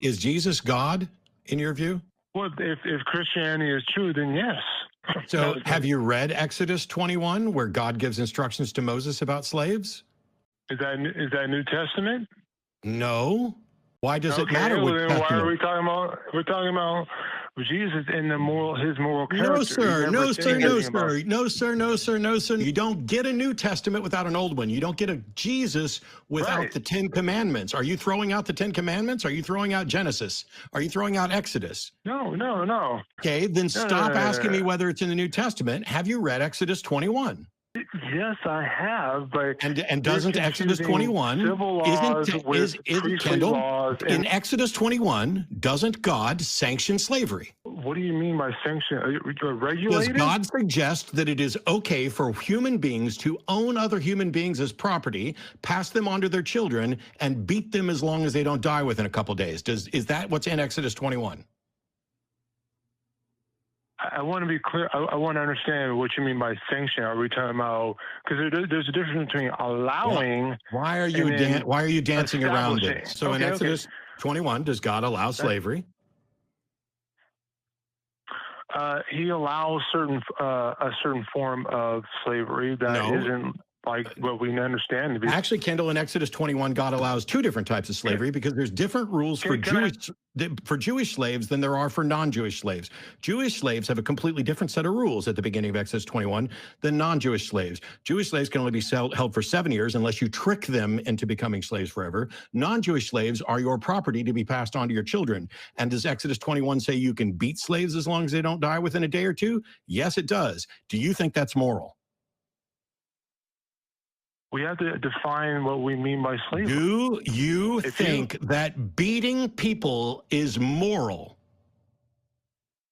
Is Jesus God in your view? Well, if Christianity is true, then yes. So have you read Exodus 21, where God gives instructions to Moses about slaves? Is that New Testament? No. Why does it matter well, which then testament? why are we talking about? We're talking about Jesus and his moral character. No, sir. No, sir. No, sir. About... No, sir. No, sir. No, sir. You don't get a New Testament without an old one. You don't get a Jesus without the 10 Commandments. Are you throwing out the 10 Commandments? Are you throwing out Genesis? Are you throwing out Exodus? No, no, no. Okay, then stop asking me whether it's in the New Testament. Have you read Exodus 21? Yes, I have, but and doesn't Exodus 21 isn't Kendall in Exodus 21 doesn't God sanction slavery? What do you mean by sanction? Regulated? Does God suggest that it is okay for human beings to own other human beings as property, pass them on to their children, and beat them as long as they don't die within a couple of days? Is that what's in Exodus 21? I want to be clear. I want to understand what you mean by sanction. Are we talking about, because there's a difference between allowing. Why are you dancing around it? So in Exodus 21, does God allow slavery? He allows a certain form of slavery that isn't like what we understand to be. Actually, Kendall, in Exodus 21, God allows two different types of slavery because there's different rules for Jewish slaves than there are for non-Jewish slaves. Jewish slaves have a completely different set of rules at the beginning of Exodus 21 than non-Jewish slaves. Jewish slaves can only be held for 7 years unless you trick them into becoming slaves forever. Non-Jewish slaves are your property to be passed on to your children. And does Exodus 21 say you can beat slaves as long as they don't die within a day or two? Yes, it does. Do you think that's moral? We have to define what we mean by slavery. Do you think that beating people is moral?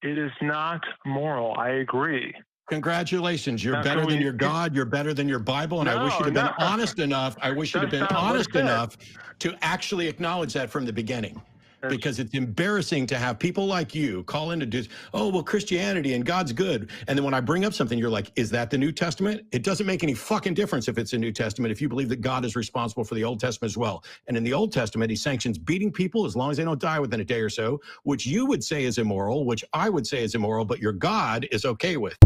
It is not moral. I agree. Congratulations. You're better than your God. You're better than your Bible. And I wish you'd have been honest enough. I wish you'd have been honest enough to actually acknowledge that from the beginning. Because it's embarrassing to have people like you call in to do, oh, well, Christianity and God's good. And then when I bring up something, you're like, is that the New Testament? It doesn't make any fucking difference if it's a New Testament, if you believe that God is responsible for the Old Testament as well. And in the Old Testament, he sanctions beating people as long as they don't die within a day or so, which you would say is immoral, which I would say is immoral, but your God is okay with.